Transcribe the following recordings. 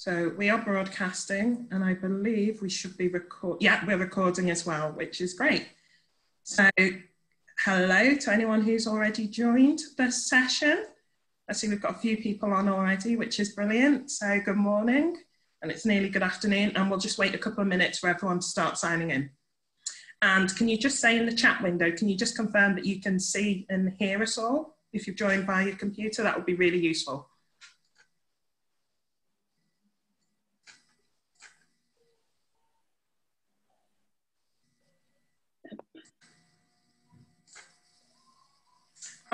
So we are broadcasting, and I believe we should be we're recording as well, which is great. So hello to anyone who's already joined this session. I see we've got a few people on already, which is brilliant. So good morning, and it's nearly good afternoon, and we'll just wait a couple of minutes for everyone to start signing in. And can you just say in the chat window, can you just confirm that you can see and hear us all? If you've joined by your computer, that would be really useful.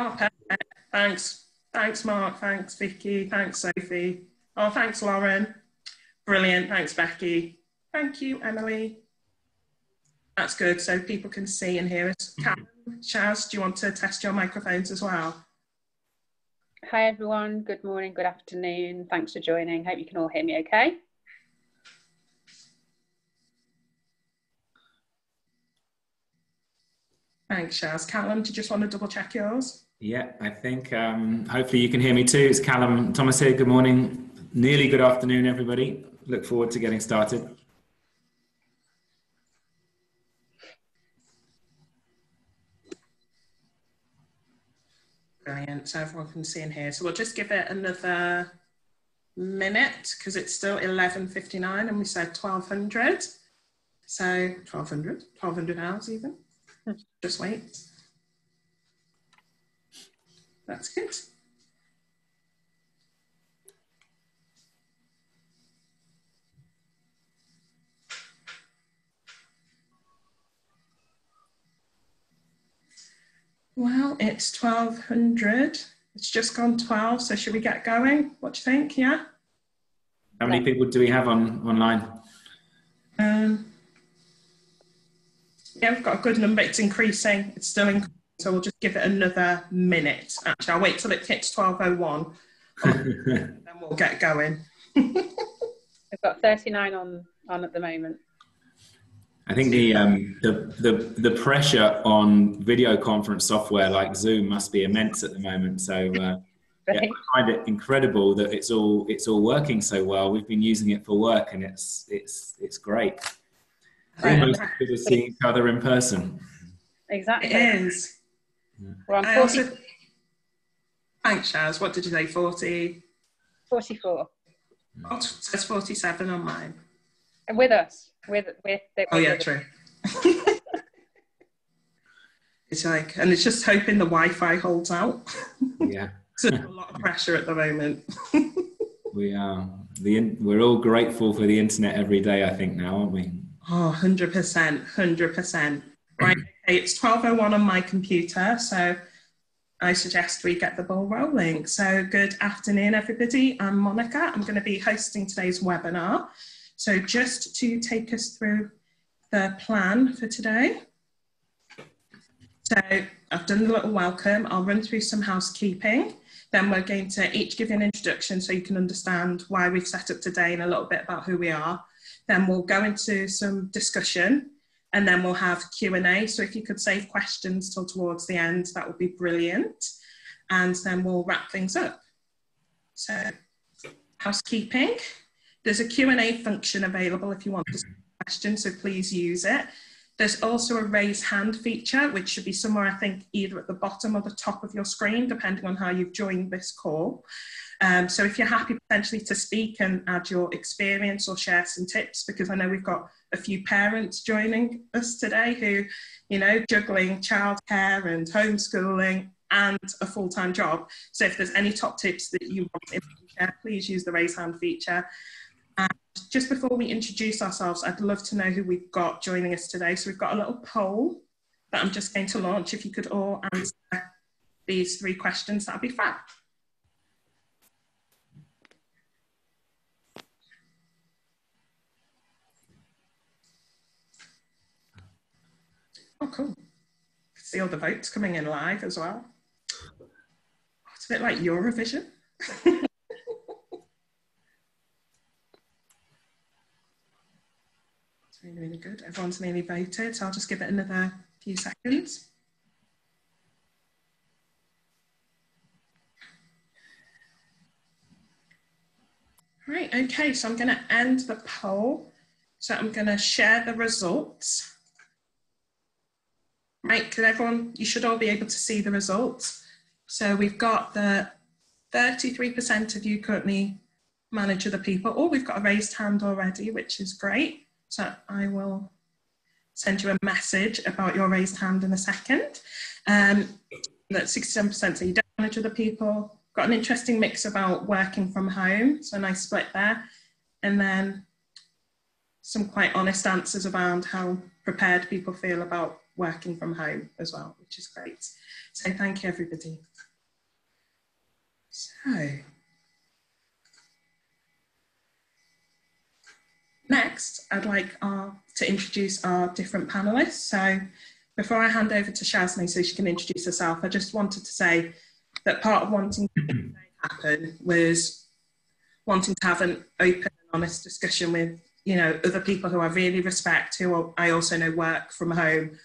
Oh, perfect. Thanks. Thanks, Mark. Thanks, Vicky. Thanks, Sophie. Oh, thanks, Lauren. Brilliant. Thanks, Becky. Thank you, Emily. That's good. So people can see and hear us. Callum, Shaz, do you want to test your microphones as well? Hi, everyone. Good morning, good afternoon. Thanks for joining. Hope you can all hear me okay. Thanks, Shaz. Callum, do you just want to double check yours? Yeah, I think hopefully you can hear me too. It's Callum Thomas here. Good morning. Nearly good afternoon, everybody. Look forward to getting started. Brilliant. So everyone can see and hear. So we'll just give it another minute because it's still 11:59 and we said 1200. So 1200 hours even. Just wait. That's good. Well, it's 1200. It's just gone 12. So should we get going? What do you think? Yeah. How many people do we have online? Yeah, we've got a good number. It's increasing. It's still increasing. So we'll just give it another minute. Actually, I'll wait till it hits 12:01. Then we'll get going. We've got 39 on at the moment. I think the pressure on video conference software like Zoom must be immense at the moment. So yeah, I find it incredible that it's all working so well. We've been using it for work, and it's great. Almost as good as seeing each other in person. Exactly. It is. We're on 40. Thanks, Shaz. What did you say? 40? 44. Oh, it says 47 on mine. And with us. Oh yeah, true. It's like, and it's just hoping the Wi-Fi holds out. Yeah. So there's a lot of pressure at the moment. We are. We're all grateful for the internet every day, I think, now, aren't we? Oh, 100%, 100%. Right, okay, it's 12:01 on my computer, so I suggest we get the ball rolling. So good afternoon, everybody. I'm Monica. I'm going to be hosting today's webinar. So just to take us through the plan for today. So I've done a little welcome. I'll run through some housekeeping. Then we're going to each give you an introduction so you can understand why we've set up today and a little bit about who we are. Then we'll go into some discussion, and then we'll have Q&A. So if you could save questions till towards the end, that would be brilliant. And then we'll wrap things up. So housekeeping. There's a Q&A function available if you want to ask questions, so please use it. There's also a raise hand feature, which should be somewhere, I think, either at the bottom or the top of your screen, depending on how you've joined this call. So if you're happy potentially to speak and add your experience or share some tips, because I know we've got a few parents joining us today who, you know, juggling childcare and homeschooling and a full-time job. So if there's any top tips that you want to share, please use the raise hand feature. And just before we introduce ourselves, I'd love to know who we've got joining us today. So we've got a little poll that I'm just going to launch. If you could all answer these 3 questions, that'd be fab. Oh, cool. See all the votes coming in live as well. Oh, it's a bit like Eurovision. It's really, really good. Everyone's nearly voted, so I'll just give it another few seconds. Right, okay, so I'm going to end the poll. So I'm going to share the results. Right, could everyone, you should all be able to see the results. So we've got the 33% of you currently manage other people. Oh, we've got a raised hand already, which is great. So I will send you a message about your raised hand in a second. That 67% say you don't manage other people. Got an interesting mix about working from home, so a nice split there. And then some quite honest answers around how prepared people feel about working from home as well, which is great. So thank you, everybody. So next, I'd like to introduce our different panellists. So before I hand over to Shazney so she can introduce herself, I just wanted to say that part of wanting to happen was wanting to have an open and honest discussion with, you know, other people who I really respect, who I also know work from home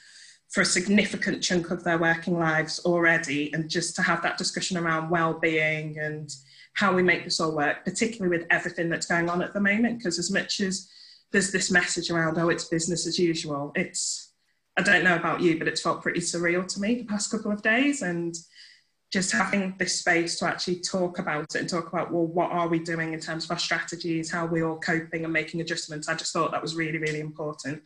for a significant chunk of their working lives already, and just to have that discussion around well-being and how we make this all work, particularly with everything that's going on at the moment, because as much as there's this message around, oh, it's business as usual, it's, I don't know about you, but it's felt pretty surreal to me the past couple of days, and just having this space to actually talk about it and talk about, well, what are we doing in terms of our strategies, how are we all coping and making adjustments. I just thought that was really, really important.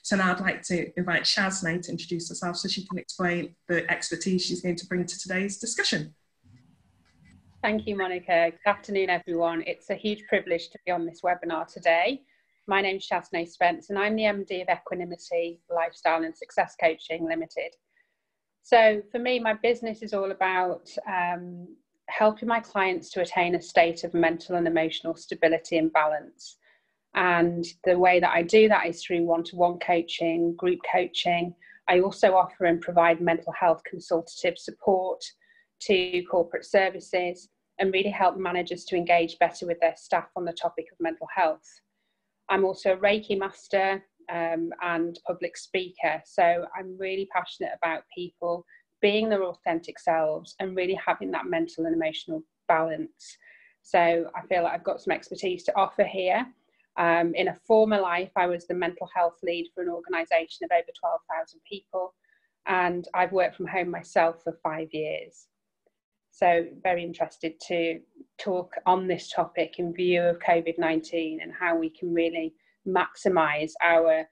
So now I'd like to invite Shazney to introduce herself so she can explain the expertise she's going to bring to today's discussion. Thank you, Monica. Good afternoon, everyone. It's a huge privilege to be on this webinar today. My name is Shazney Spence, and I'm the MD of Equanimity Lifestyle and Success Coaching Limited. So for me, my business is all about helping my clients to attain a state of mental and emotional stability and balance. And the way that I do that is through one-to-one coaching, group coaching. I also offer and provide mental health consultative support to corporate services and really help managers to engage better with their staff on the topic of mental health. I'm also a Reiki master and public speaker, so I'm really passionate about people being their authentic selves and really having that mental and emotional balance. So I feel like I've got some expertise to offer here. In a former life, I was the mental health lead for an organisation of over 12,000 people, and I've worked from home myself for 5 years. So very interested to talk on this topic in view of COVID-19 and how we can really maximise our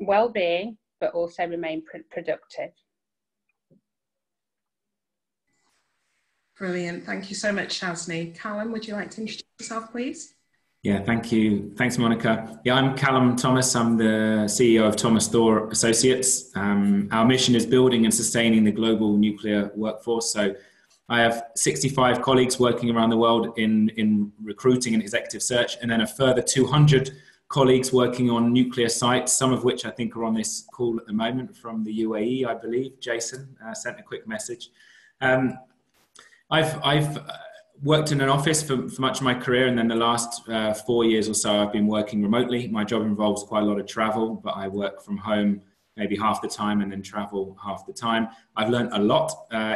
well-being, but also remain productive. Brilliant. Thank you so much, Shazney. Callum, would you like to introduce yourself, please? Yeah, thank you. Thanks, Monica. Yeah, I'm Callum Thomas. I'm the CEO of Thomas Thor Associates. Our mission is building and sustaining the global nuclear workforce. So I have 65 colleagues working around the world in recruiting and executive search, and then a further 200 colleagues working on nuclear sites, some of which I think are on this call at the moment from the UAE, I believe. Jason sent a quick message. I've worked in an office for much of my career, and then the last 4 years or so I've been working remotely. My job involves quite a lot of travel, but I work from home maybe half the time and then travel half the time. I've learned a lot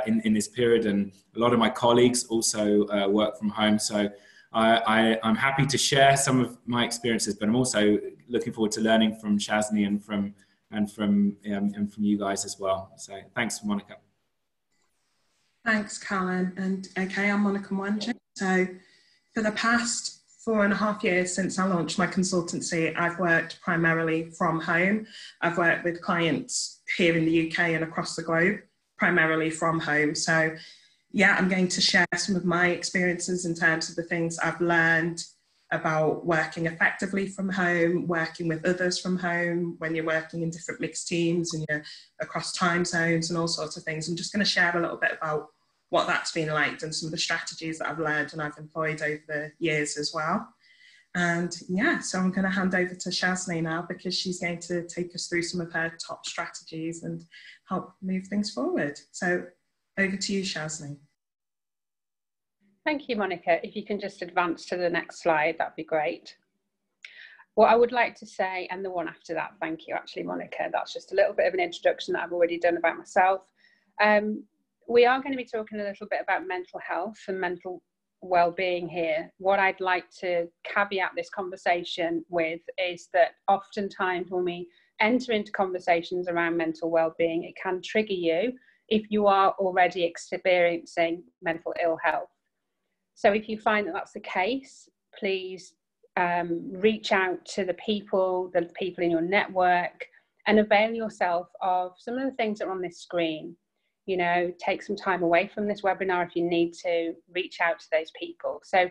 in this period, and a lot of my colleagues also work from home. So I'm happy to share some of my experiences, but I'm also looking forward to learning from Shazney and from you guys as well. So thanks, Monica. Thanks, Callum. And okay, I'm Monica Mwanje. So for the past 4.5 years since I launched my consultancy, I've worked primarily from home. I've worked with clients here in the UK and across the globe, primarily from home. So yeah, I'm going to share some of my experiences in terms of the things I've learned about working effectively from home, working with others from home, when you're working in different mixed teams and you're across time zones and all sorts of things. I'm just going to share a little bit about what that's been like and some of the strategies that I've learned and I've employed over the years as well. And yeah, so I'm going to hand over to Shazney now, because she's going to take us through some of her top strategies and help move things forward. So over to you, Shazney. Thank you, Monica. If you can just advance to the next slide, that'd be great. What I would like to say, and the one after that, thank you, actually, Monica, that's just a little bit of an introduction that I've already done about myself. We are going to be talking a little bit about mental health and mental well-being here, what I'd like to caveat this conversation with is that oftentimes when we enter into conversations around mental well-being, it can trigger you if you are already experiencing mental ill health. So if you find that that's the case, please reach out to the people in your network, and avail yourself of some of the things that are on this screen. You know, take some time away from this webinar if you need to, reach out to those people. So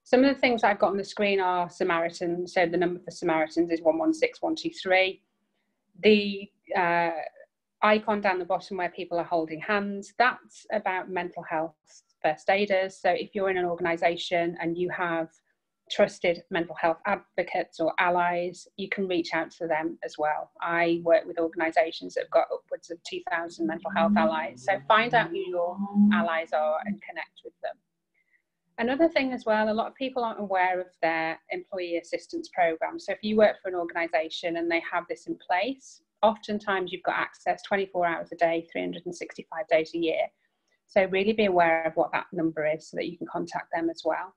some of the things I've got on the screen are Samaritans. So the number for Samaritans is 116123. The icon down the bottom where people are holding hands, that's about mental health first aiders. So if you're in an organisation and you have trusted mental health advocates or allies, you can reach out to them as well. I work with organisations that have got upwards of 2,000 mental health allies. So find out who your allies are and connect with them. Another thing as well, a lot of people aren't aware of their employee assistance program. So if you work for an organisation and they have this in place, oftentimes you've got access 24 hours a day, 365 days a year. So really be aware of what that number is so that you can contact them as well.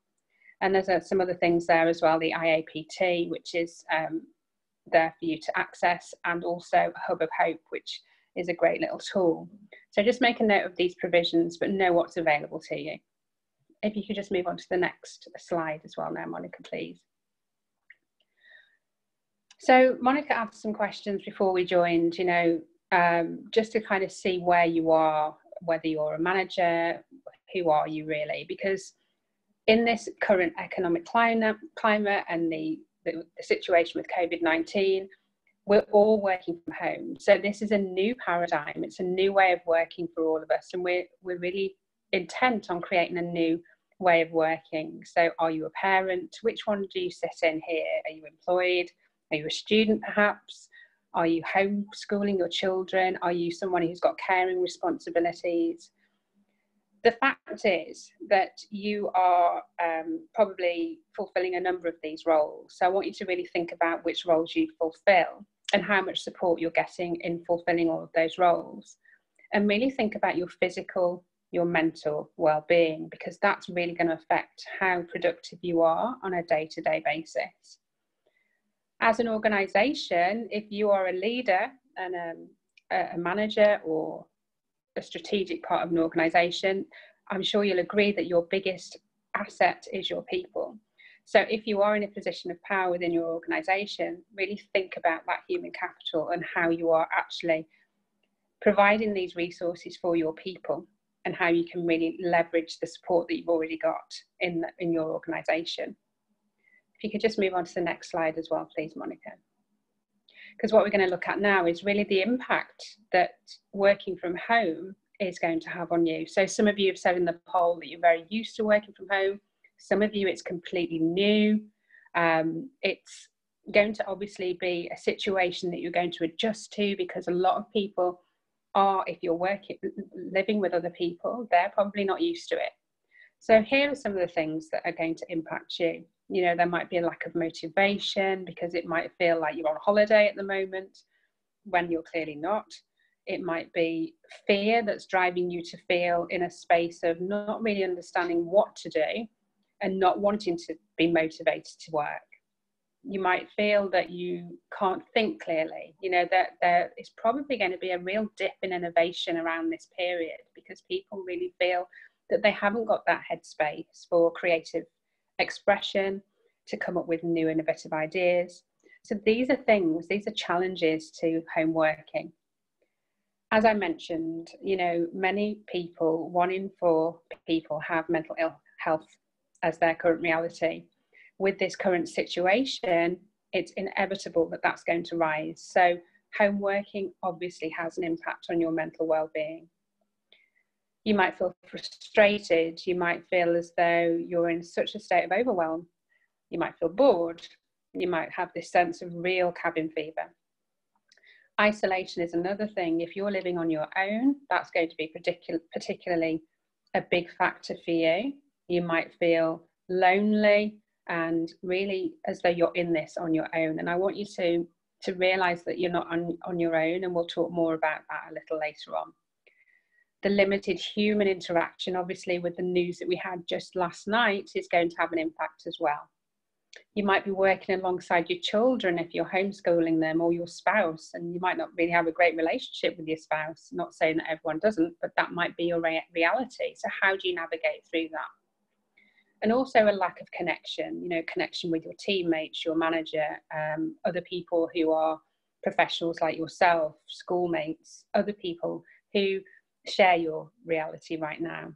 And there's some other things there as well, the IAPT, which is there for you to access, and also Hub of Hope, which is a great little tool. So just make a note of these provisions, but know what's available to you. If you could just move on to the next slide as well now, Monica, please. So Monica asked some questions before we joined, you know, just to kind of see where you are, whether you're a manager, who are you really? Because in this current economic climate and the situation with COVID-19, we're all working from home. So this is a new paradigm. It's a new way of working for all of us. And we're really intent on creating a new way of working. So are you a parent? Which one do you sit in here? Are you employed? Are you a student perhaps? Are you homeschooling your children? Are you someone who's got caring responsibilities? The fact is that you are probably fulfilling a number of these roles. So I want you to really think about which roles you fulfill and how much support you're getting in fulfilling all of those roles. And really think about your physical, your mental well-being, because that's really going to affect how productive you are on a day-to-day basis. As an organisation, if you are a leader and a manager or a strategic part of an organisation, I'm sure you'll agree that your biggest asset is your people. So if you are in a position of power within your organisation, really think about that human capital and how you are actually providing these resources for your people, and how you can really leverage the support that you've already got in your organisation. If you could just move on to the next slide as well, please, Monica. Because what we're going to look at now is really the impact that working from home is going to have on you. So some of you have said in the poll that you're very used to working from home. Some of you, it's completely new. It's going to obviously be a situation that you're going to adjust to, because a lot of people are, if you're living with other people, they're probably not used to it. So here are some of the things that are going to impact you. You know, there might be a lack of motivation because it might feel like you're on holiday at the moment when you're clearly not. It might be fear that's driving you to feel in a space of not really understanding what to do and not wanting to be motivated to work. You might feel that you can't think clearly. You know, that there is probably going to be a real dip in innovation around this period, because people really feel that they haven't got that headspace for creative expression, to come up with new innovative ideas. So these are challenges to home working. As I mentioned, you know, many people, 1 in 4 people have mental ill health as their current reality. With this current situation, it's inevitable that that's going to rise. So home working obviously has an impact on your mental well-being. You might feel frustrated. You might feel as though you're in such a state of overwhelm. You might feel bored. You might have this sense of real cabin fever. Isolation is another thing. If you're living on your own, that's going to be particularly a big factor for you. You might feel lonely and really as though you're in this on your own. And I want you to realise that you're not on your own, and we'll talk more about that a little later on. The limited human interaction, obviously, with the news that we had just last night is going to have an impact as well. You might be working alongside your children if you're homeschooling them, or your spouse, and you might not really have a great relationship with your spouse. Not saying that everyone doesn't, but that might be your reality. So how do you navigate through that? And also a lack of connection, you know, connection with your teammates, your manager, other people who are professionals like yourself, schoolmates, other people who share your reality right now.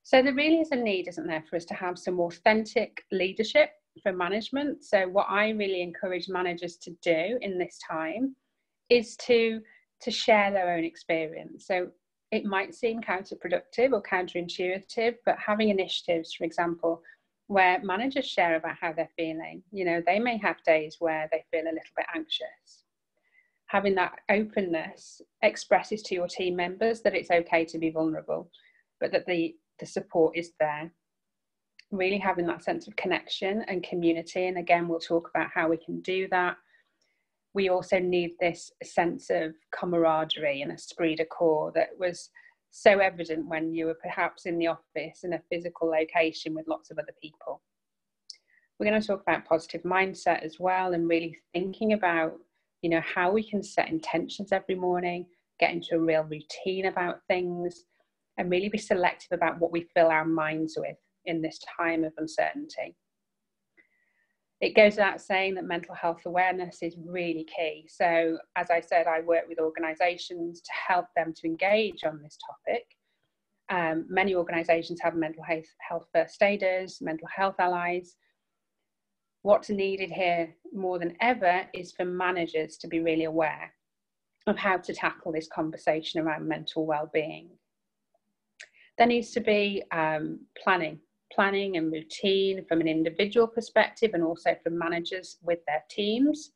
So there really is a need, isn't there, for us to have some authentic leadership for management. So what I really encourage managers to do in this time is to share their own experience. So it might seem counterproductive or counterintuitive, but having initiatives, for example, where managers share about how they're feeling. You know, they may have days where they feel a little bit anxious. Having that openness expresses to your team members that it's okay to be vulnerable, but that the support is there. Really having that sense of connection and community. And again, we'll talk about how we can do that. We also need this sense of camaraderie and esprit de corps that was so evident when you were perhaps in the office in a physical location with lots of other people. We're going to talk about positive mindset as well, and really thinking about, you know, how we can set intentions every morning, get into a real routine about things, and really be selective about what we fill our minds with in this time of uncertainty. It goes without saying that mental health awareness is really key. So as I said, I work with organisations to help them to engage on this topic. Many organisations have mental health first aiders, mental health allies. What's needed here more than ever is for managers to be really aware of how to tackle this conversation around mental well-being. There needs to be planning and routine from an individual perspective, and also from managers with their teams.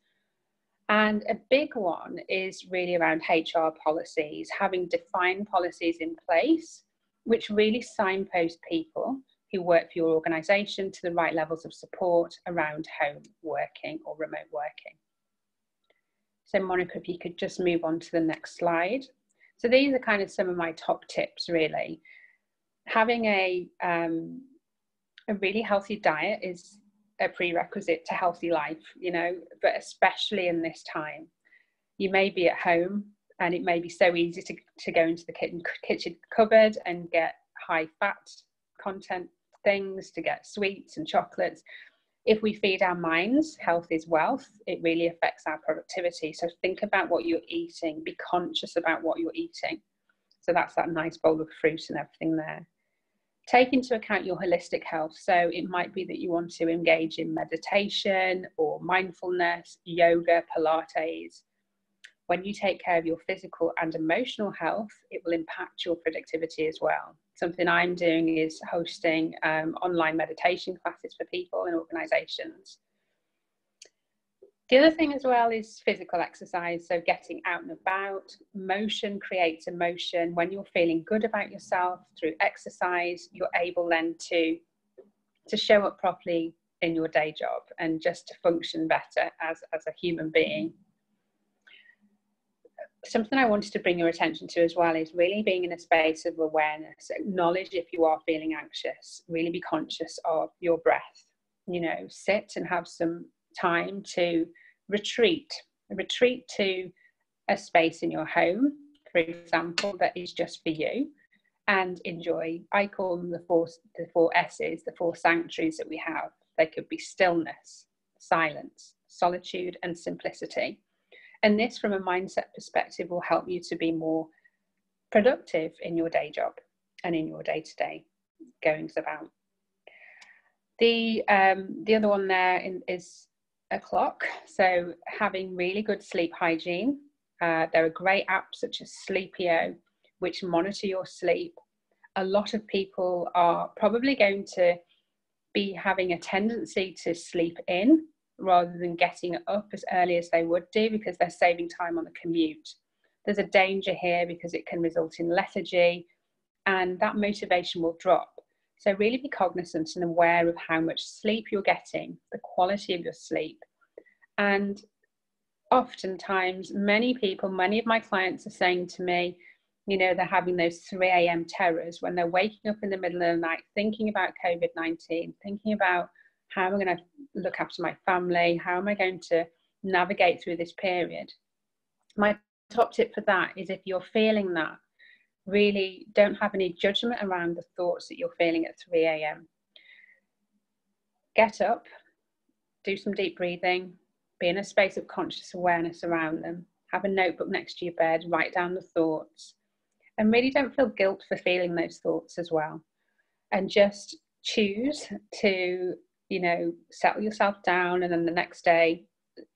And a big one is really around HR policies, having defined policies in place which really signpost people who work for your organisation to the right levels of support around home working or remote working. So Monica, if you could just move on to the next slide. So these are kind of some of my top tips, really. Having a really healthy diet is a prerequisite to healthy life, you know, but especially in this time. You may be at home and it may be so easy to go into the kitchen cupboard and get high fat content things, to get sweets and chocolates. If we feed our minds, health is wealth, it really affects our productivity. So think about what you're eating, be conscious about what you're eating. So that's that nice bowl of fruit and everything there. Take into account your holistic health. So it might be that you want to engage in meditation or mindfulness, yoga, Pilates. When you take care of your physical and emotional health, it will impact your productivity as well. Something I'm doing is hosting online meditation classes for people in organisations. The other thing as well is physical exercise, so getting out and about. Motion creates emotion. When you're feeling good about yourself through exercise, you're able then to show up properly in your day job and just to function better as a human being. Something I wanted to bring your attention to as well is really being in a space of awareness. Acknowledge if you are feeling anxious. Really be conscious of your breath. You know, sit and have some time to retreat to a space in your home, for example, that is just for you, and enjoy. I call them the four S's, the four sanctuaries that we have. They could be stillness, silence, solitude, and simplicity. And this, from a mindset perspective, will help you to be more productive in your day job and in your day-to-day goings about. The other one there is a clock. So having really good sleep hygiene. There are great apps such as Sleepio, which monitor your sleep. A lot of people are probably going to be having a tendency to sleep in rather than getting up as early as they would do, because they're saving time on the commute. There's a danger here because it can result in lethargy, and that motivation will drop. So really be cognizant and aware of how much sleep you're getting, the quality of your sleep. And oftentimes, many of my clients are saying to me, You know, they're having those 3 a.m. terrors when they're waking up in the middle of the night, thinking about COVID-19, thinking about how am I going to look after my family? How am I going to navigate through this period? My top tip for that is, if you're feeling that, really don't have any judgment around the thoughts that you're feeling at 3 a.m. Get up, do some deep breathing, be in a space of conscious awareness around them, have a notebook next to your bed, write down the thoughts, and really don't feel guilt for feeling those thoughts as well. And just choose to, you know, settle yourself down, and then the next day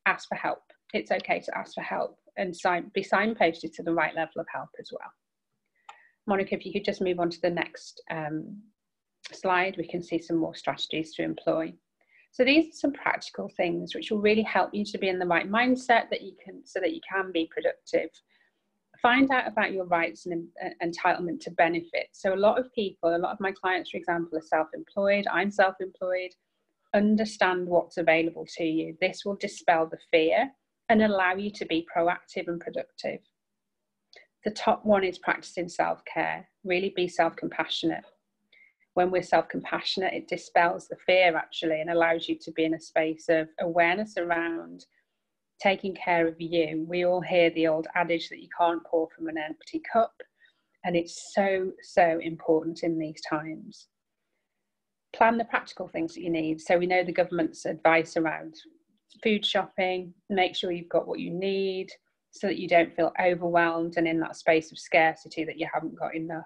ask for help. It's okay to ask for help and be signposted to the right level of help as well. Monica, if you could just move on to the next slide, we can see some more strategies to employ. So these are some practical things which will really help you to be in the right mindset so that you can be productive. Find out about your rights and entitlement to benefit. So a lot of my clients, for example, are self-employed. I'm self-employed. Understand what's available to you. This will dispel the fear and allow you to be proactive and productive. The top one is practicing self-care. Really be self-compassionate. When we're self-compassionate, it dispels the fear actually and allows you to be in a space of awareness around taking care of you. We all hear the old adage that you can't pour from an empty cup, and it's so, so important in these times. Plan the practical things that you need. So we know the government's advice around food shopping. Make sure you've got what you need so that you don't feel overwhelmed and in that space of scarcity that you haven't got enough.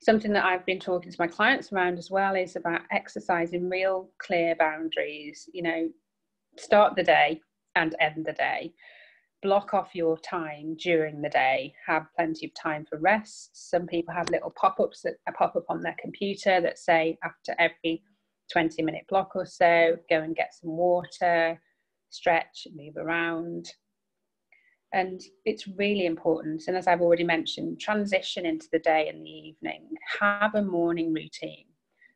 Something that I've been talking to my clients around as well is about exercising real clear boundaries. You know, start the day and end the day. Block off your time during the day. Have plenty of time for rest. Some people have little pop-ups that pop up on their computer that say after every 20-minute block or so, go and get some water, stretch, move around. And it's really important. And as I've already mentioned, transition into the day and the evening. Have a morning routine.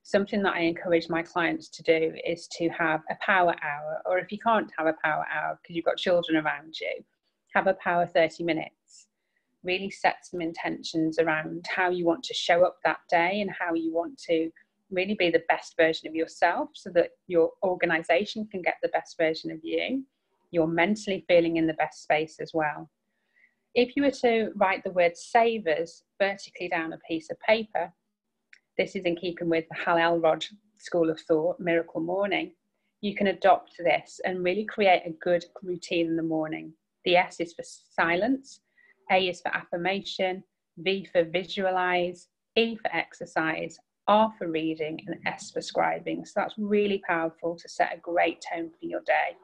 Something that I encourage my clients to do is to have a power hour, or if you can't have a power hour because you've got children around you, have a power 30 minutes. Really set some intentions around how you want to show up that day and how you want to really be the best version of yourself so that your organization can get the best version of you. You're mentally feeling in the best space as well. If you were to write the word savers vertically down a piece of paper, this is in keeping with the Hal Elrod school of thought, Miracle Morning, you can adopt this and really create a good routine in the morning. The S is for silence, A is for affirmation, V for visualize, E for exercise, R for reading, and S for scribing. So that's really powerful to set a great tone for your day.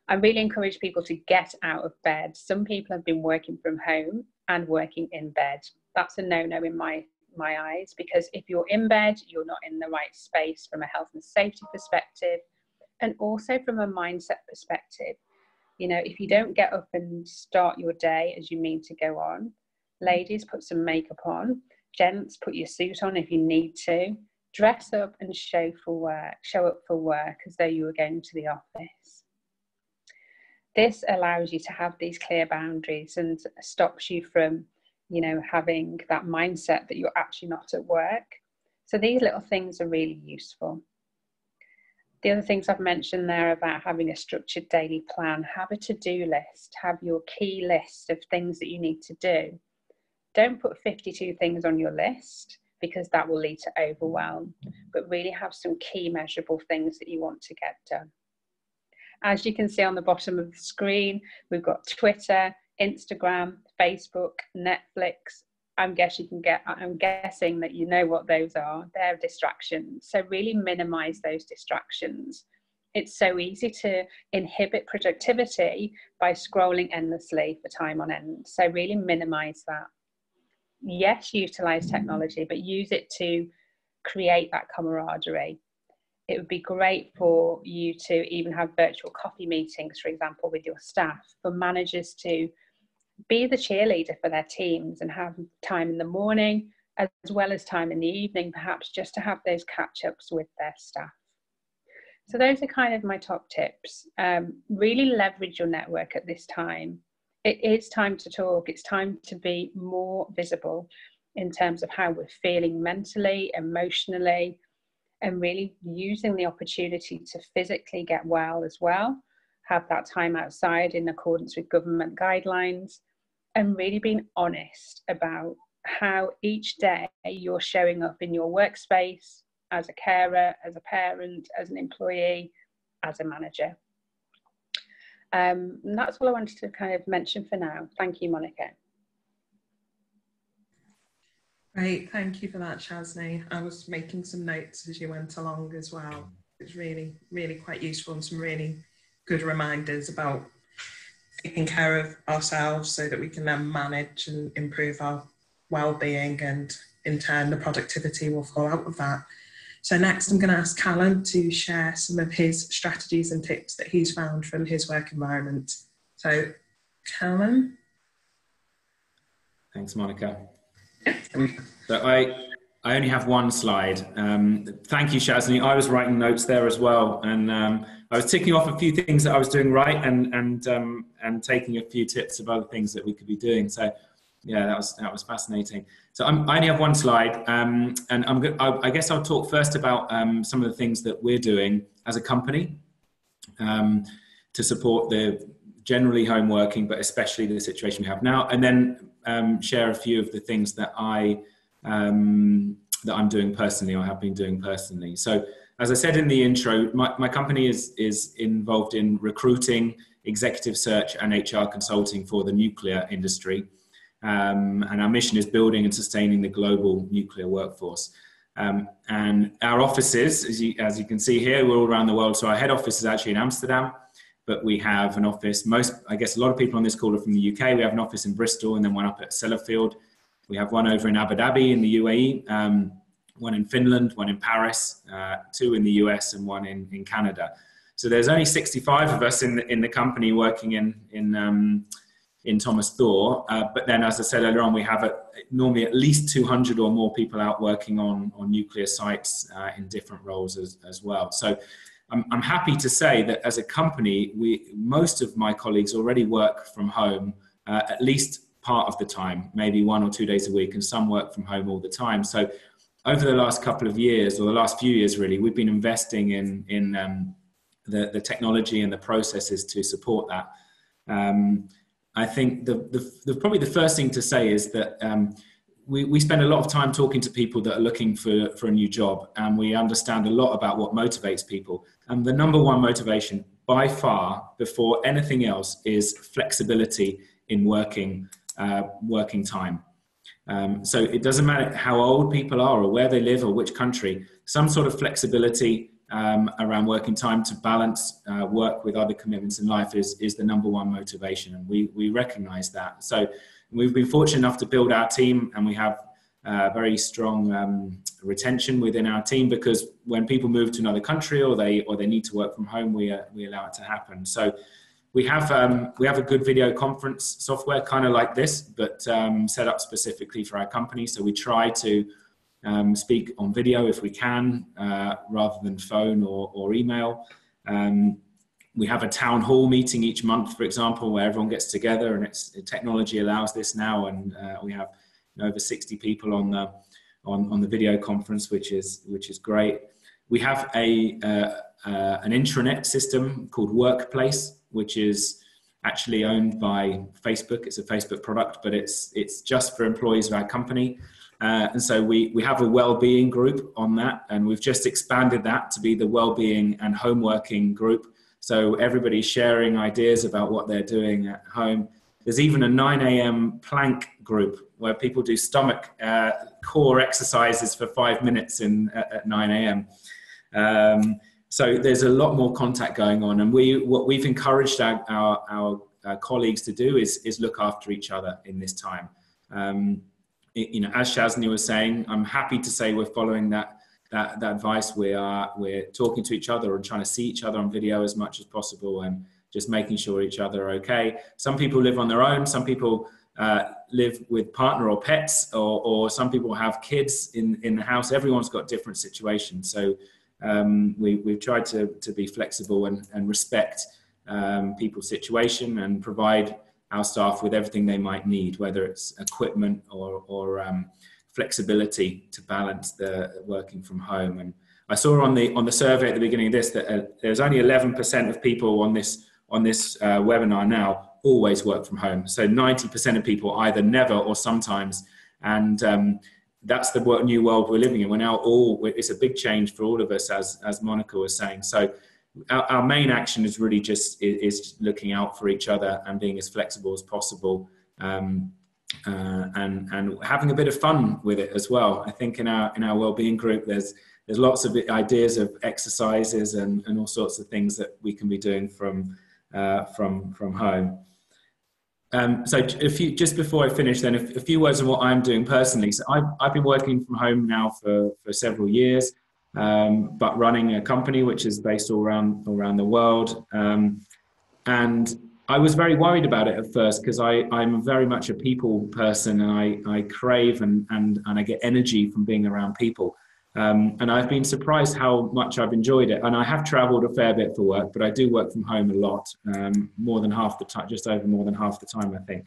I really encourage people to get out of bed. Some people have been working from home and working in bed. That's a no-no in my eyes, because if you're in bed, you're not in the right space from a health and safety perspective, and also from a mindset perspective. You know, if you don't get up and start your day as you mean to go on, ladies, put some makeup on. Gents, put your suit on if you need to. Dress up and show up for work as though you were going to the office. This allows you to have these clear boundaries and stops you from, you know, having that mindset that you're actually not at work. So these little things are really useful. The other things I've mentioned there about having a structured daily plan, have a to-do list, have your key list of things that you need to do. Don't put 52 things on your list because that will lead to overwhelm, but really have some key measurable things that you want to get done. As you can see on the bottom of the screen, we've got Twitter, Instagram, Facebook, Netflix. I'm guessing that you know what those are. They're distractions. So really minimize those distractions. It's so easy to inhibit productivity by scrolling endlessly for time on end. So really minimize that. Yes, utilize technology, but use it to create that camaraderie. It would be great for you to even have virtual coffee meetings, for example, with your staff, for managers to be the cheerleader for their teams and have time in the morning as well as time in the evening, perhaps just to have those catch-ups with their staff. So those are kind of my top tips. Really leverage your network at this time. it is time to talk. It's time to be more visible in terms of how we're feeling mentally, emotionally, and really using the opportunity to physically get well as well, have that time outside in accordance with government guidelines, and really being honest about how each day you're showing up in your workspace as a carer, as a parent, as an employee, as a manager. And that's all I wanted to kind of mention for now. Thank you, Monica. Great, thank you for that, Shazney. I was making some notes as you went along as well. It's really, really quite useful, and some really good reminders about taking care of ourselves so that we can then manage and improve our well-being, and in turn the productivity will fall out of that. So next I'm going to ask Callum to share some of his strategies and tips that he's found from his work environment. So Callum. Thanks, Monica. So I only have one slide. Thank you, Shazney. I was writing notes there as well, and I was ticking off a few things that I was doing right, and taking a few tips of other things that we could be doing. So yeah, that was fascinating. So I only have one slide, and I guess I'll talk first about some of the things that we're doing as a company to support the generally home working, but especially the situation we have now, and then share a few of the things that I'm doing personally, or have been doing personally. So as I said in the intro, my company is involved in recruiting, executive search and HR consulting for the nuclear industry. And our mission is building and sustaining the global nuclear workforce. And our offices, as you can see here, we're all around the world. So our head office is actually in Amsterdam, but we have an office, I guess a lot of people on this call are from the UK. We have an office in Bristol, and then one up at Sellafield. We have one over in Abu Dhabi in the UAE, one in Finland, one in Paris, two in the US, and one in Canada. So there's only 65 of us in the company working in Thomas Thor, but then, as I said earlier on, we have normally at least 200 or more people out working on nuclear sites in different roles as well. So I'm happy to say that as a company, most of my colleagues already work from home at least part of the time, maybe 1 or 2 days a week, and some work from home all the time. So over the last couple of years, or the last few years really, we've been investing in the technology and the processes to support that. I think probably the first thing to say is that we spend a lot of time talking to people that are looking for a new job, and we understand a lot about what motivates people. And the number one motivation by far, before anything else, is flexibility in working time. So it doesn't matter how old people are or where they live or which country, some sort of flexibility around working time to balance work with other commitments in life is the number one motivation, and we recognize that. So we've been fortunate enough to build our team, and we have very strong retention within our team, because when people move to another country or they need to work from home, we allow it to happen. So we have a good video conference software, kind of like this, but set up specifically for our company. So we try to speak on video if we can, rather than phone or email. We have a town hall meeting each month, for example, where everyone gets together, and technology allows this now, and we have over 60 people on the video conference, which is great. We have an intranet system called Workplace, which is actually owned by Facebook. It's a Facebook product, but it's just for employees of our company. And so we have a wellbeing group on that, and we've just expanded that to be the wellbeing and homeworking group. So everybody's sharing ideas about what they're doing at home. There's even a 9 a.m. plank group where people do stomach core exercises for 5 minutes at 9 a.m. So there's a lot more contact going on, and what we've encouraged our colleagues to do is look after each other in this time. As Shazney was saying, I'm happy to say we're following that advice. We're talking to each other and trying to see each other on video as much as possible, and just making sure each other are okay. Some people live on their own. Some people live with partner or pets, or some people have kids in the house. Everyone's got different situations. So we've tried to be flexible and respect people's situation, and provide our staff with everything they might need, whether it's equipment or flexibility to balance the working from home. And I saw on the survey at the beginning of this that there's only 11% of people on this webinar now always work from home. So 90% of people either never or sometimes. And that's the new world we're living in. We're now it's a big change for all of us, as Monica was saying. So our main action is really just is looking out for each other and being as flexible as possible, and having a bit of fun with it as well. I think in our wellbeing group, there's lots of ideas of exercises and all sorts of things that we can be doing from home. So just before I finish, then a few words on what I'm doing personally. So I've been working from home now for several years, but running a company which is based all around the world. And I was very worried about it at first because I'm very much a people person, and I crave and I get energy from being around people. And I've been surprised how much I've enjoyed it. And I have traveled a fair bit for work, but I do work from home a lot, more than half the time, just over more than half the time, I think.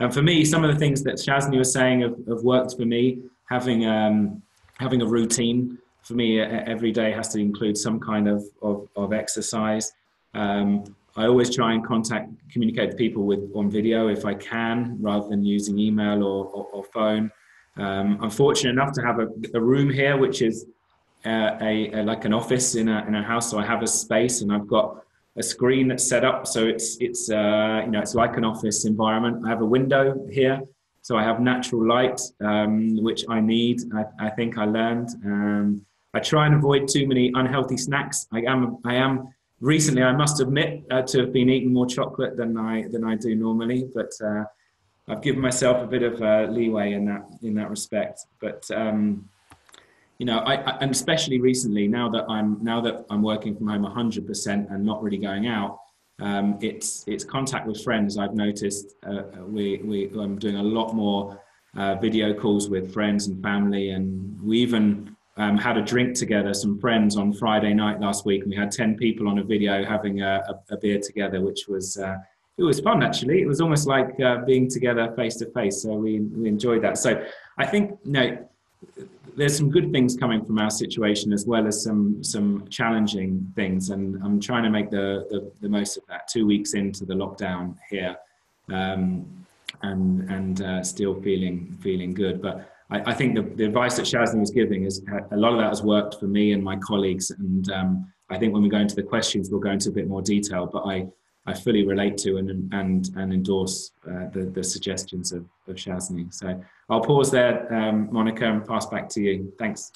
And for me, some of the things that Shazni was saying have worked for me. Having a routine for me every day has to include some kind of exercise. I always try and communicate with people on video if I can, rather than using email or phone. I'm fortunate enough to have a room here, which is like an office in a house. So I have a space, and I've got a screen that's set up, so it's like an office environment. I have a window here, so I have natural light, which I need. I think I learned. I try and avoid too many unhealthy snacks. I am recently, I must admit, to have been eating more chocolate than I do normally, but I've given myself a bit of leeway in that respect. But and especially recently, now that I'm working from home 100% and not really going out, it's contact with friends. I've noticed I'm doing a lot more video calls with friends and family, and we even had a drink together, some friends, on Friday night last week, and we had 10 people on a video having a beer together, which was it was fun, actually. It was almost like being together face to face, so we enjoyed that. So I think there's some good things coming from our situation, as well as some challenging things, and I'm trying to make the most of that. 2 weeks into the lockdown here, and still feeling good. But I think the advice that Shazni was giving is a lot of that has worked for me and my colleagues, and I think when we go into the questions, we'll go into a bit more detail. But I fully relate to and endorse the suggestions of Shazni. So I'll pause there, Monica, and pass back to you. Thanks.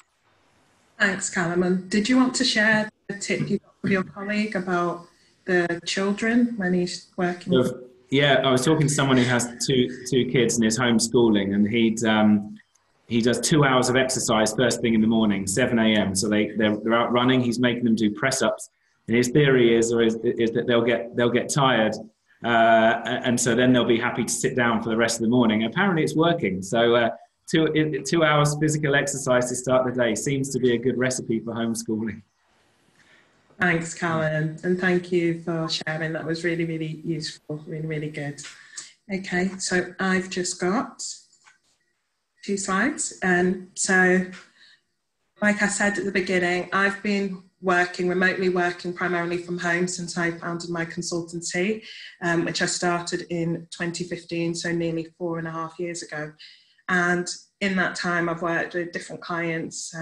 Thanks, Callum. And did you want to share the tip you got with your colleague about the children when he's working? Yeah, I was talking to someone who has two kids and is homeschooling, and he does 2 hours of exercise first thing in the morning, 7 a.m. So they're out running. He's making them do press-ups. And his theory is that they'll get tired, and so then they'll be happy to sit down for the rest of the morning. Apparently, it's working. So 2 hours physical exercise to start the day seems to be a good recipe for homeschooling. Thanks, Callum, and thank you for sharing. That was really, really useful, really, really good. Okay, so I've just got 2 slides. So, like I said at the beginning, I've been remotely working primarily from home since I founded my consultancy, which I started in 2015, so nearly 4.5 years ago. And in that time, I've worked with different clients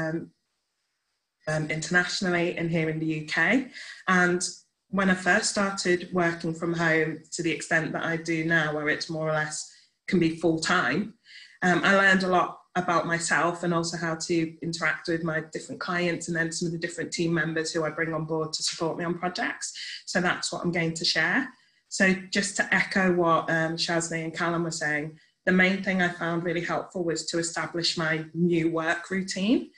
internationally and here in the UK. And when I first started working from home to the extent that I do now, where it's more or less can be full time, I learned a lot about myself and also how to interact with my different clients and then some of the different team members who I bring on board to support me on projects. So that's what I'm going to share. So just to echo what Shazni and Callum were saying, the main thing I found really helpful was to establish my new work routine.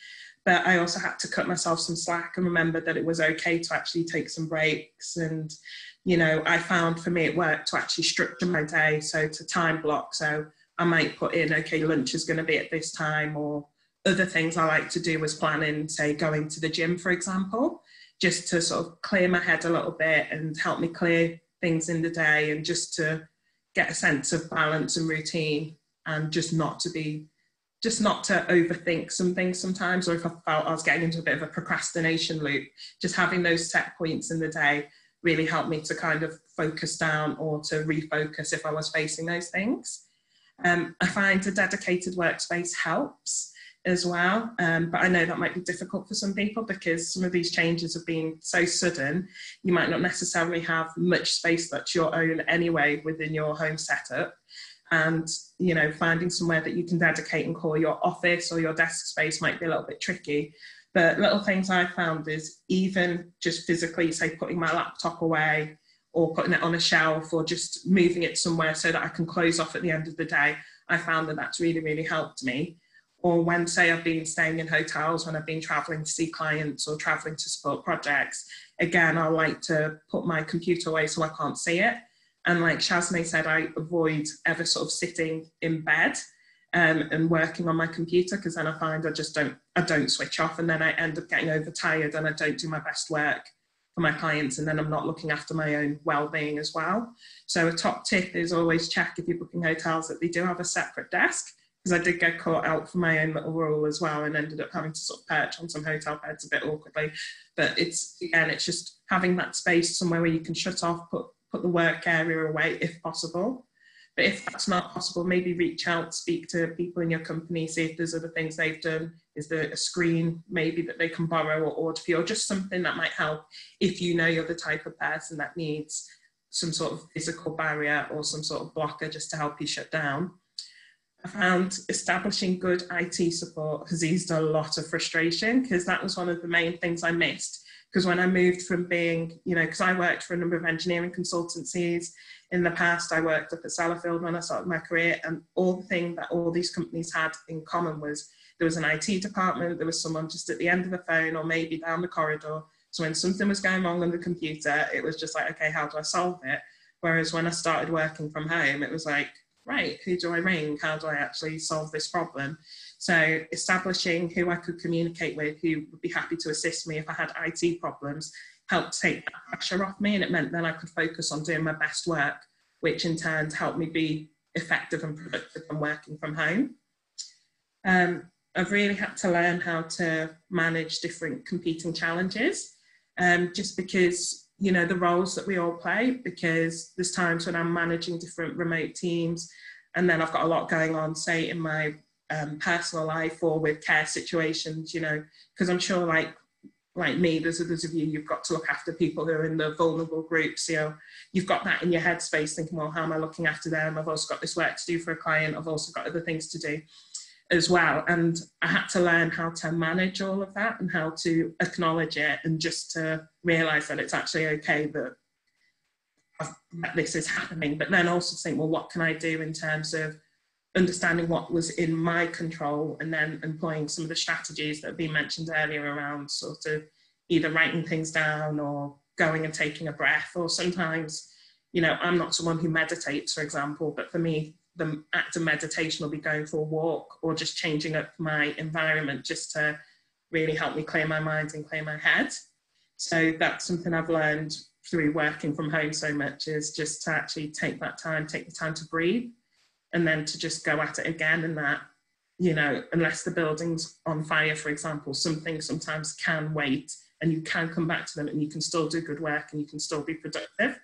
But I also had to cut myself some slack and remember that it was okay to actually take some breaks. And, I found for me it worked to actually structure my day, so to time block. So I might put in, okay, lunch is going to be at this time, or other things I like to do was planning, say, going to the gym, for example, just to sort of clear my head a little bit and help me clear things in the day and just to get a sense of balance and routine, and just not to overthink some things sometimes, or if I felt I was getting into a bit of a procrastination loop, just having those set points in the day really helped me to kind of focus down or to refocus if I was facing those things. I find a dedicated workspace helps as well, but I know that might be difficult for some people because some of these changes have been so sudden. You might not necessarily have much space that's your own anyway within your home setup, and you know, finding somewhere that you can dedicate and call your office or your desk space might be a little bit tricky. But little things I found is even just physically, say, putting my laptop away or putting it on a shelf or just moving it somewhere so that I can close off at the end of the day, I found that that's really, really helped me. Or when, say, I've been staying in hotels, when I've been traveling to see clients or traveling to support projects, again, I like to put my computer away so I can't see it. And like Shazne said, I avoid ever sort of sitting in bed and working on my computer, because then I find I don't switch off, and then I end up getting overtired and I don't do my best work for my clients, and then I'm not looking after my own well-being as well. So a top tip is always check, if you're booking hotels, that they do have a separate desk, because I did get caught out for my own little rule as well and ended up having to sort of perch on some hotel beds a bit awkwardly. But it's just having that space somewhere where you can shut off, put the work area away if possible. But if that's not possible, maybe reach out, speak to people in your company, see if there's other things they've done. Is there a screen maybe that they can borrow or order for you, or just something that might help if you know you're the type of person that needs some sort of physical barrier or some sort of blocker just to help you shut down. I found establishing good IT support has eased a lot of frustration, because that was one of the main things I missed. Because when I moved from being, because I worked for a number of engineering consultancies in the past, I worked up at Sellafield when I started my career, and all the thing that all these companies had in common was there was an IT department, there was someone just at the end of the phone or maybe down the corridor. So when something was going wrong on the computer, it was just like, okay, how do I solve it? Whereas when I started working from home, it was like, right, who do I ring? How do I actually solve this problem? So establishing who I could communicate with, who would be happy to assist me if I had IT problems, helped take that pressure off me, and it meant then I could focus on doing my best work, which in turn helped me be effective and productive when working from home. I've really had to learn how to manage different competing challenges, just because, the roles that we all play, because there's times when I'm managing different remote teams, and then I've got a lot going on, say, in my personal life or with care situations, because I'm sure like me, there's others of you, you've got to look after people who are in the vulnerable groups. You've got that in your headspace thinking, well, how am I looking after them? I've also got this work to do for a client. I've also got other things to do as well. And I had to learn how to manage all of that and how to acknowledge it, and just to realize that it's actually okay that this is happening, but then also think, well, what can I do in terms of understanding what was in my control, and then employing some of the strategies that have been mentioned earlier around sort of either writing things down or going and taking a breath. Or sometimes, I'm not someone who meditates, for example, but for me, the act of meditation will be going for a walk or just changing up my environment just to really help me clear my mind and clear my head. So that's something I've learned through working from home so much, is just to actually take the time to breathe, and then to just go at it again. And that, unless the building's on fire, for example, some things sometimes can wait, and you can come back to them and you can still do good work and you can still be productive.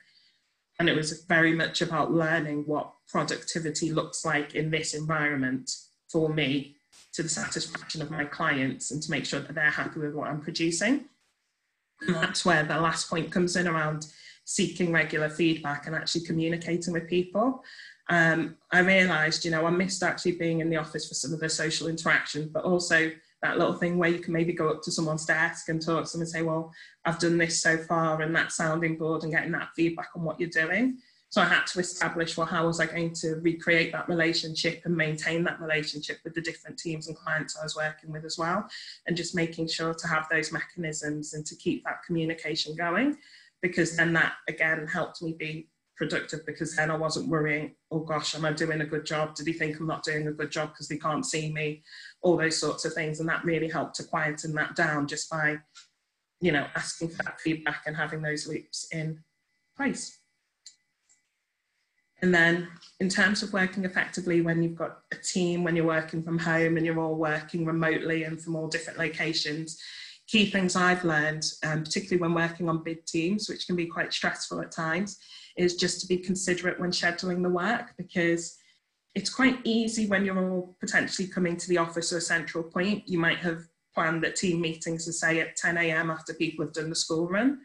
And it was very much about learning what productivity looks like in this environment for me, to the satisfaction of my clients, and to make sure that they're happy with what I'm producing. And that's where the last point comes in, around seeking regular feedback and actually communicating with people. I realised, I missed actually being in the office for some of the social interaction, but also that little thing where you can maybe go up to someone's desk and talk to them and say, well, I've done this so far, and that sounding board, and getting that feedback on what you're doing. So I had to establish, well, how was I going to recreate that relationship and maintain that relationship with the different teams and clients I was working with as well, and just making sure to have those mechanisms and to keep that communication going, because then that again helped me be productive, because then I wasn't worrying, oh gosh, am I doing a good job? Did he think I'm not doing a good job because they can't see me? All those sorts of things. And that really helped to quieten that down, just by, asking for that feedback and having those loops in place. And then in terms of working effectively when you've got a team, when you're working from home and you're all working remotely and from all different locations, key things I've learned, particularly when working on big teams, which can be quite stressful at times, is just to be considerate when scheduling the work, because it's quite easy when you're all potentially coming to the office or a central point. You might have planned that team meetings are, say, at 10 a.m. after people have done the school run,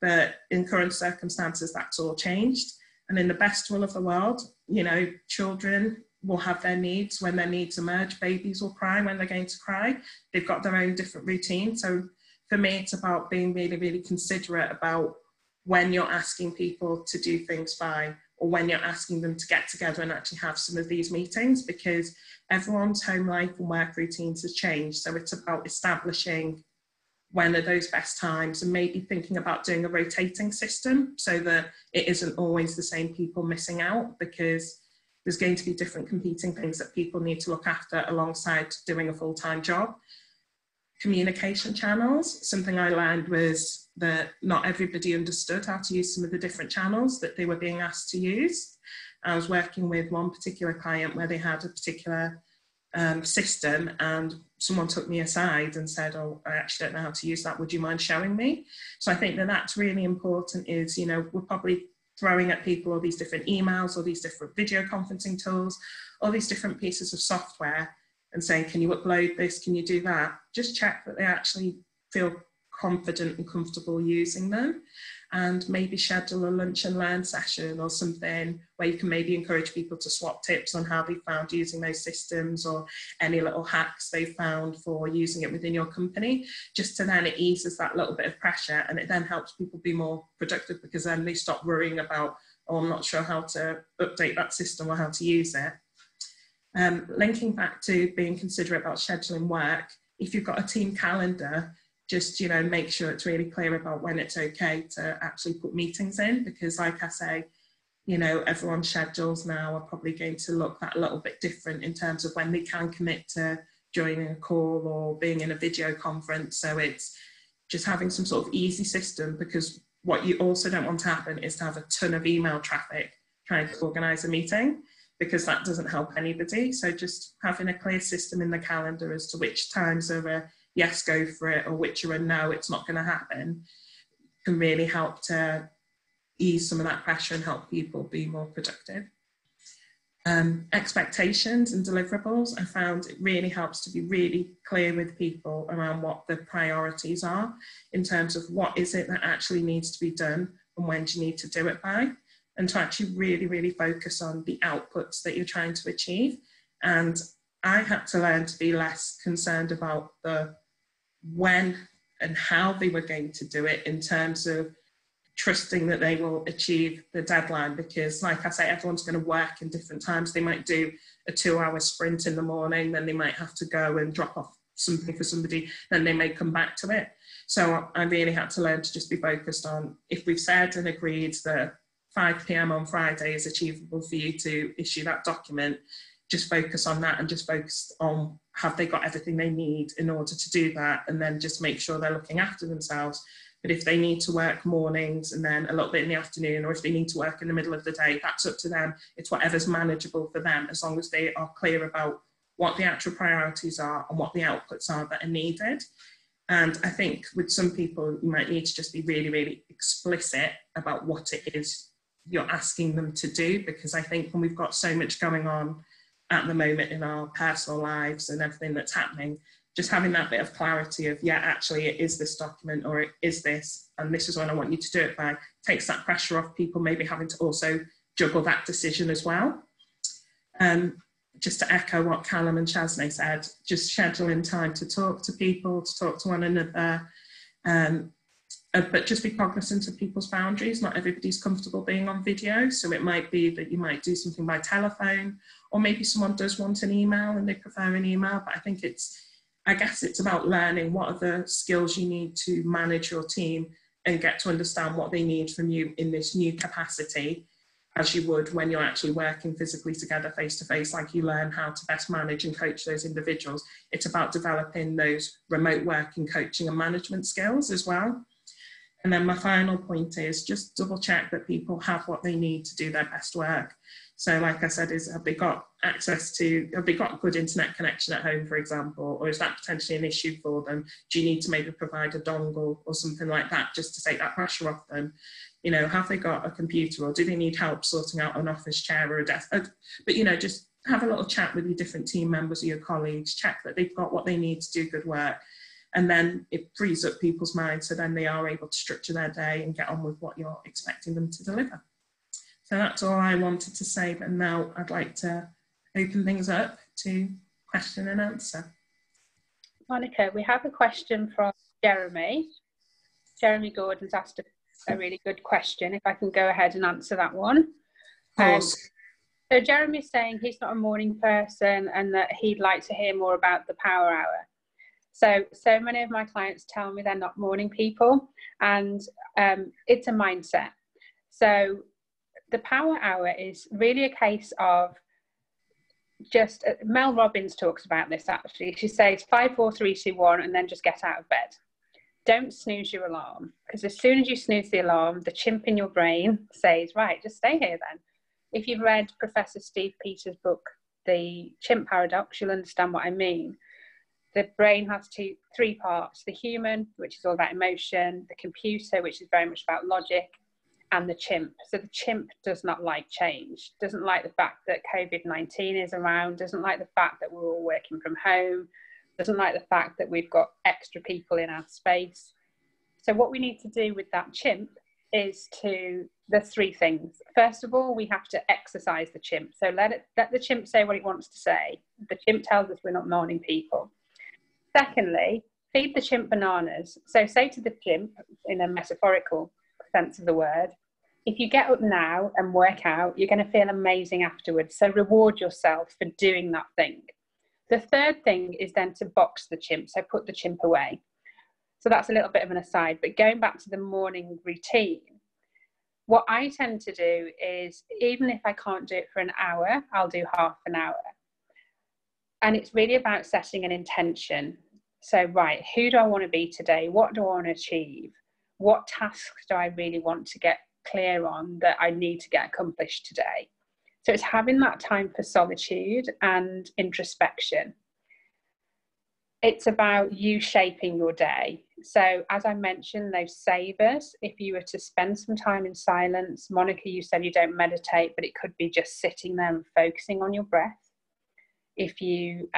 but in current circumstances, that's all changed. And in the best will of the world, you know, children will have their needs when their needs emerge. Babies will cry when they're going to cry. They've got their own different routine. So for me, it's about being really, really considerate about when you're asking people to do things by, or when you're asking them to get together and actually have some of these meetings, because everyone's home life and work routines has changed. So it's about establishing when are those best times, and maybe thinking about doing a rotating system so that it isn't always the same people missing out, because there's going to be different competing things that people need to look after alongside doing a full-time job. Communication channels, something I learned was that not everybody understood how to use some of the different channels that they were being asked to use. I was working with one particular client where they had a particular system, and someone took me aside and said, oh, I actually don't know how to use that, would you mind showing me? So I think that that's really important. Is, you know, we're probably throwing at people all these different emails, all these different video conferencing tools, all these different pieces of software, and saying, can you upload this, can you do that? Just check that they actually feel confident and comfortable using them, and maybe schedule a lunch and learn session or something where you can maybe encourage people to swap tips on how they found using those systems, or any little hacks they found for using it within your company, just to then it eases that little bit of pressure, and it then helps people be more productive, because then they stop worrying about, oh, I'm not sure how to update that system or how to use it. Linking back to being considerate about scheduling work, if you've got a team calendar, just, you know, make sure it's really clear about when it's okay to actually put meetings in, because like I say, you know, everyone's schedules now are probably going to look that a little bit different in terms of when they can commit to joining a call or being in a video conference. So it's just having some sort of easy system, because what you also don't want to happen is to have a ton of email traffic trying to organise a meeting, because that doesn't help anybody. So just having a clear system in the calendar as to which times are a yes, go for it, or which are a no, it's not going to happen, can really help to ease some of that pressure and help people be more productive. Expectations and deliverables, I found it really helps to be really clear with people around what the priorities are in terms of what is it that actually needs to be done and when do you need to do it by, and to actually really, really focus on the outputs that you're trying to achieve. And I had to learn to be less concerned about the when and how they were going to do it, in terms of trusting that they will achieve the deadline, because like I say, everyone's going to work in different times. They might do a 2-hour sprint in the morning, then they might have to go and drop off something for somebody, then they may come back to it. So I really had to learn to just be focused on, if we've said and agreed that 5 p.m. on Friday is achievable for you to issue that document, just focus on that, and just focus on, have they got everything they need in order to do that, and then just make sure they're looking after themselves. But if they need to work mornings and then a little bit in the afternoon, or if they need to work in the middle of the day, that's up to them. It's whatever's manageable for them, as long as they are clear about what the actual priorities are and what the outputs are that are needed. And I think with some people, you might need to just be really, really explicit about what it is you're asking them to do, because I think when we've got so much going on at the moment in our personal lives and everything that's happening, just having that bit of clarity of, yeah, actually it is this document, or it is this, and this is when I want you to do it by, takes that pressure off people maybe having to also juggle that decision as well. Just to echo what Callum and Shazne said, just scheduling time to talk to people, to talk to one another, but just be cognizant of people's boundaries. Not everybody's comfortable being on video, so it might be that you might do something by telephone, or maybe someone does want an email and they prefer an email. But I guess it's about learning what are the skills you need to manage your team and get to understand what they need from you in this new capacity, as you would when you're actually working physically together face to face, like you learn how to best manage and coach those individuals. It's about developing those remote working, coaching and management skills as well. And then my final point is just double check that people have what they need to do their best work. So like I said, have they got good internet connection at home, for example, or is that potentially an issue for them? Do you need to maybe provide a dongle or something like that just to take that pressure off them? You know, have they got a computer, or do they need help sorting out an office chair or a desk? But, you know, just have a little chat with your different team members or your colleagues, check that they've got what they need to do good work. And then it frees up people's minds, so then they are able to structure their day and get on with what you're expecting them to deliver. So that's all I wanted to say, but now I'd like to open things up to question and answer. Monica, we have a question from Jeremy. Jeremy Gordon's asked a really good question, if I can go ahead and answer that one. So Jeremy's saying he's not a morning person and that he'd like to hear more about the power hour. So many of my clients tell me they're not morning people, and it's a mindset. So the power hour is really a case of just, Mel Robbins talks about this actually. She says 5, 4, 3, 2, 1, and then just get out of bed. Don't snooze your alarm, because as soon as you snooze the alarm, the chimp in your brain says, right, just stay here then. If you've read Professor Steve Peters' book, The Chimp Paradox, you'll understand what I mean. The brain has three parts: the human, which is all about emotion, the computer, which is very much about logic, and the chimp. So the chimp does not like change, doesn't like the fact that COVID-19 is around, doesn't like the fact that we're all working from home, doesn't like the fact that we've got extra people in our space. So what we need to do with that chimp is there's three things. First of all, we have to exercise the chimp. So let the chimp say what it wants to say. The chimp tells us we're not morning people. Secondly, feed the chimp bananas. So say to the chimp, in a metaphorical sense of the word, if you get up now and work out, you're going to feel amazing afterwards. So reward yourself for doing that thing. The third thing is then to box the chimp. So put the chimp away. So that's a little bit of an aside, but going back to the morning routine, what I tend to do is, even if I can't do it for an hour, I'll do half an hour. And it's really about setting an intention. So, right, who do I want to be today? What do I want to achieve? What tasks do I really want to get clear on that I need to get accomplished today? So it's having that time for solitude and introspection. It's about you shaping your day. So as I mentioned, those savers, if you were to spend some time in silence, Monica, you said you don't meditate, but it could be just sitting there and focusing on your breath. If you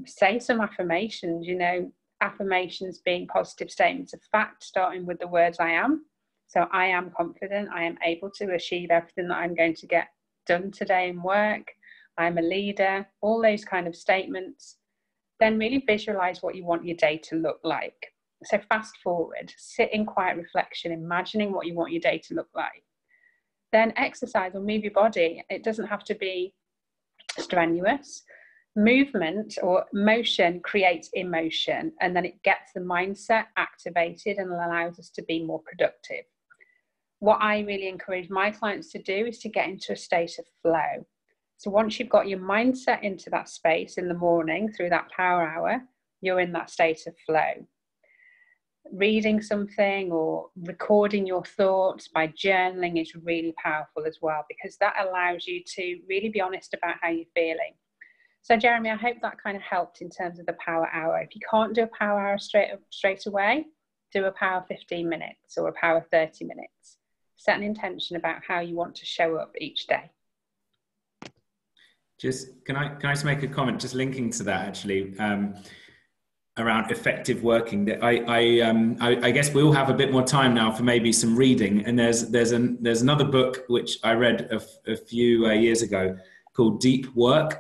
say some affirmations, you know, affirmations being positive statements of fact, starting with the words I am. So I am confident, I am able to achieve everything that I'm going to get done today in work. I'm a leader, all those kind of statements. Then really visualize what you want your day to look like. So fast forward, sit in quiet reflection, imagining what you want your day to look like. Then exercise or move your body. It doesn't have to be strenuous. Movement or motion creates emotion, and then it gets the mindset activated and allows us to be more productive. What I really encourage my clients to do is to get into a state of flow. So once you've got your mindset into that space in the morning through that power hour, you're in that state of flow. Reading something or recording your thoughts by journaling is really powerful as well, because that allows you to really be honest about how you're feeling. So Jeremy, I hope that kind of helped in terms of the power hour. If you can't do a power hour straight away, do a power 15 minutes or a power 30 minutes. Set an intention about how you want to show up each day. Just can I just make a comment, just linking to that actually, around effective working. That I guess we all have a bit more time now for maybe some reading. And there's another book which I read a few years ago called Deep Work,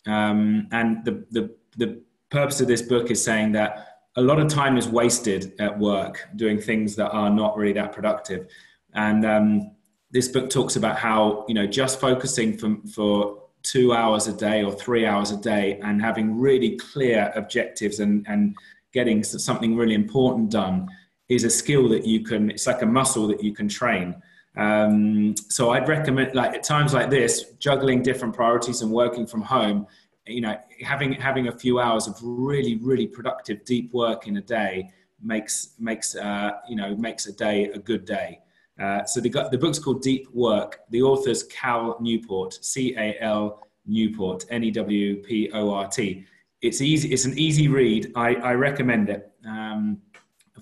and the purpose of this book is saying that a lot of time is wasted at work doing things that are not really that productive. And this book talks about how, you know, just focusing for 2 hours a day or 3 hours a day and having really clear objectives and getting something really important done is a skill that you can, it's like a muscle that you can train. So I'd recommend, like at times like this, juggling different priorities and working from home, you know, having a few hours of really, really productive deep work in a day makes a day a good day. So the book's called Deep Work. The author's Cal Newport, C-A-L Newport, N-E-W-P-O-R-T. It's easy. It's an easy read. I recommend it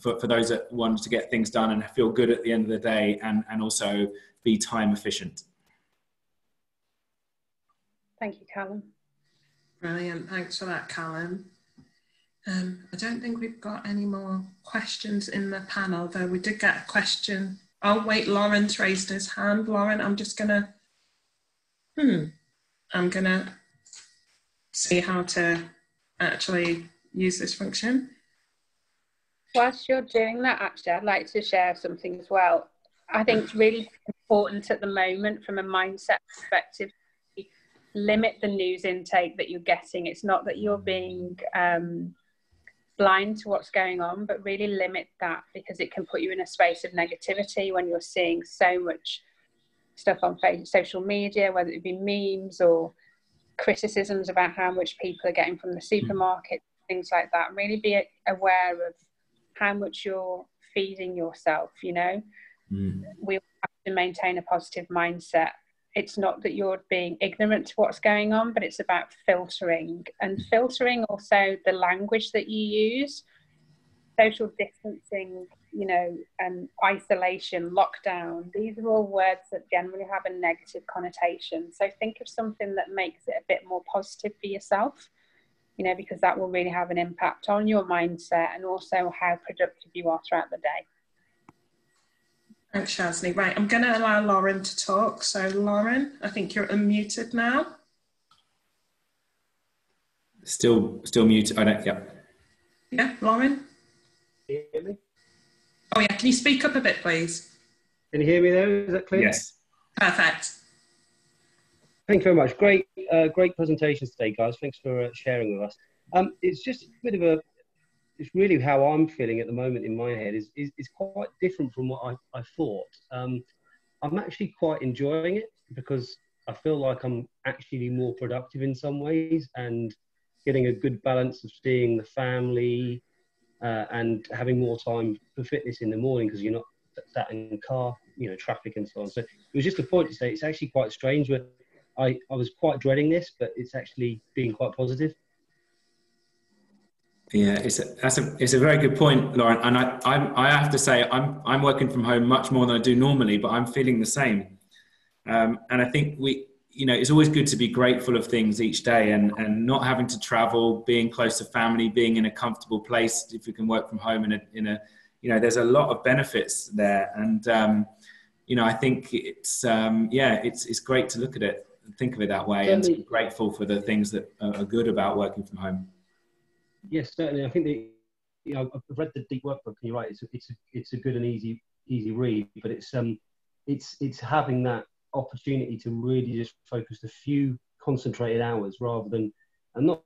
for those that want to get things done and feel good at the end of the day, and also be time efficient. Thank you, Callum. Brilliant. Thanks for that, Callum. I don't think we've got any more questions in the panel, though we did get a question. Oh, wait, Lauren's raised his hand. Lauren, I'm just gonna, I'm gonna see how to actually use this function. Whilst you're doing that, actually, I'd like to share something as well. I think it's really important at the moment from a mindset perspective, limit the news intake that you're getting. It's not that you're being blind to what's going on, but really limit that, because it can put you in a space of negativity when you're seeing so much stuff on social media, whether it be memes or criticisms about how much people are getting from the supermarket, things like that. Really be aware of how much you're feeding yourself, you know. We have to maintain a positive mindset. It's not that you're being ignorant to what's going on, but it's about filtering, and filtering also the language that you use. Social distancing, you know, and isolation, lockdown, these are all words that generally have a negative connotation. So think of something that makes it a bit more positive for yourself, you know, because that will really have an impact on your mindset and also how productive you are throughout the day. Thanks, Shazney. Right, I'm going to allow Lauren to talk. So, Lauren, I think you're unmuted now. Still muted. I don't. Yeah. Yeah, Lauren. Can you hear me? Oh yeah, can you speak up a bit, please? Can you hear me there? Is that clear? Yes. Perfect. Thank you very much. Great presentations today, guys. Thanks for sharing with us. It's just a bit of a. It's really how I'm feeling at the moment in my head is quite different from what I thought. I'm actually quite enjoying it because I feel like I'm actually more productive in some ways and getting a good balance of seeing the family and having more time for fitness in the morning because you're not sat in the car, you know, traffic and so on. So it was just a point to say it's actually quite strange where I was quite dreading this, but it's actually being quite positive. Yeah, it's a very good point, Lauren. And I have to say I'm working from home much more than I do normally, but I'm feeling the same. And I think it's always good to be grateful of things each day and not having to travel, being close to family, being in a comfortable place. If you can work from home there's a lot of benefits there. And I think it's great to look at it and think of it that way, and to be grateful for the things that are good about working from home. Yes, certainly. I think I've read the Deep Work book, and you're right. It's a good and easy read, but it's having that opportunity to really just focus a few concentrated hours rather than, and not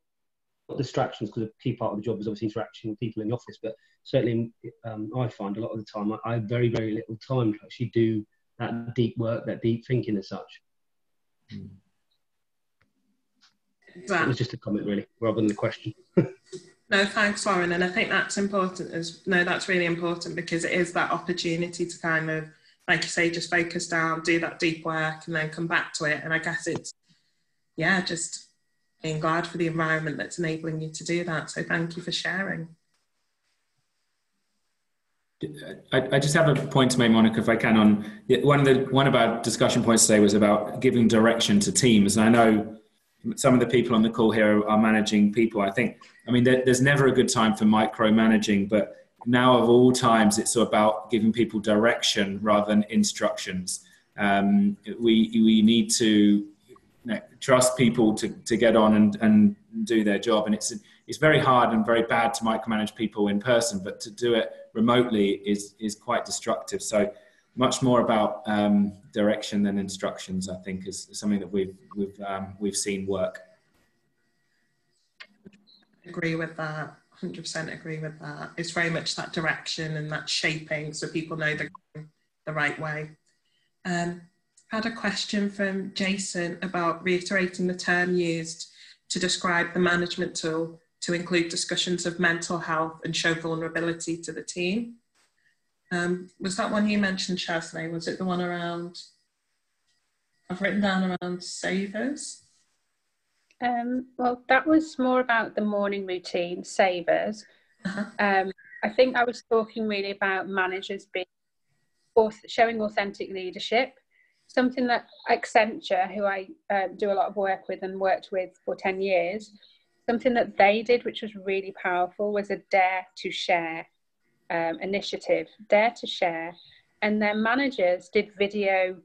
distractions, because a key part of the job is obviously interaction with people in the office. But certainly, I find a lot of the time I have very, very little time to actually do that deep work, that deep thinking as such. It was just a comment, really, rather than a question. No, thanks, Lauren. And I think that's important. That's really important, because it is that opportunity to kind of, like you say, just focus down, do that deep work, and then come back to it. And I guess it's, just being glad for the environment that's enabling you to do that. So thank you for sharing. I just have a point to make, Monica, if I can. On one of our discussion points today was about giving direction to teams. And I know some of the people on the call here are managing people. There's never a good time for micromanaging, but now of all times, it's about giving people direction rather than instructions. We need to trust people to get on and do their job. And it's very hard and very bad to micromanage people in person, but to do it remotely is quite destructive. So much more about direction than instructions, I think, is something that we've seen work. Agree with that. 100% agree with that. It's very much that direction and that shaping, so people know they're going the right way. Had a question from Jason about reiterating the term used to describe the management tool to include discussions of mental health and show vulnerability to the team. Was that one you mentioned, Shaznay? Was it the one around, I've written down around savers? Well, that was more about the morning routine, savers. I think I was talking really about managers being showing authentic leadership, something that Accenture, who I do a lot of work with and worked with for 10 years, something that they did, which was really powerful, was a Dare to Share initiative, Dare to Share. And their managers did video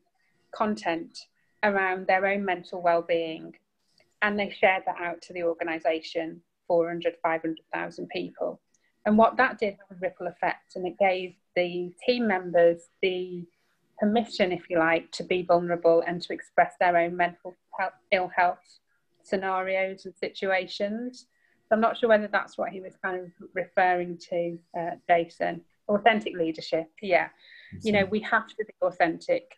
content around their own mental well-being. And they shared that out to the organisation, 400, 500,000 people. And what that did was a ripple effect, and it gave the team members the permission, if you like, to be vulnerable and to express their own mental health, ill health scenarios and situations. So I'm not sure whether that's what he was kind of referring to, Jason. Authentic leadership, yeah. You know, we have to be authentic.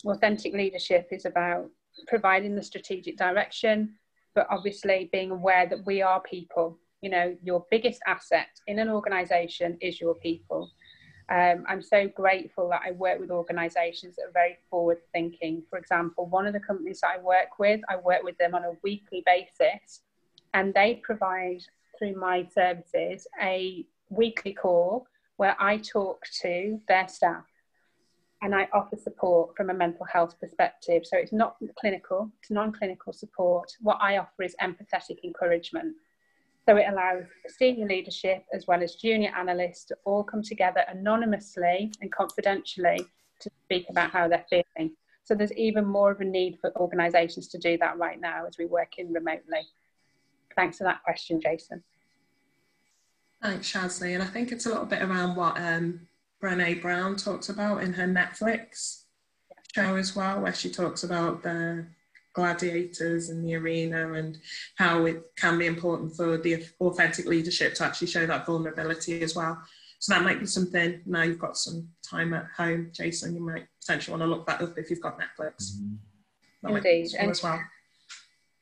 Authentic leadership is about providing the strategic direction, but obviously being aware that we are people. You know, your biggest asset in an organisation is your people. I'm so grateful that I work with organisations that are very forward thinking. For example, one of the companies that I work with them on a weekly basis, and they provide through my services a weekly call where I talk to their staff and I offer support from a mental health perspective. So it's not clinical, it's non-clinical support. What I offer is empathetic encouragement. So it allows senior leadership as well as junior analysts to all come together anonymously and confidentially to speak about how they're feeling. So there's even more of a need for organisations to do that right now as we work in remotely. Thanks for that question, Jason. Thanks, Shaznay. And I think it's a little bit around what Brené Brown talks about in her Netflix show as well, where she talks about the gladiators in the arena and how it can be important for the authentic leadership to actually show that vulnerability as well. So that might be something, now you've got some time at home, Jason, you might potentially want to look that up if you've got Netflix. Indeed. And as well.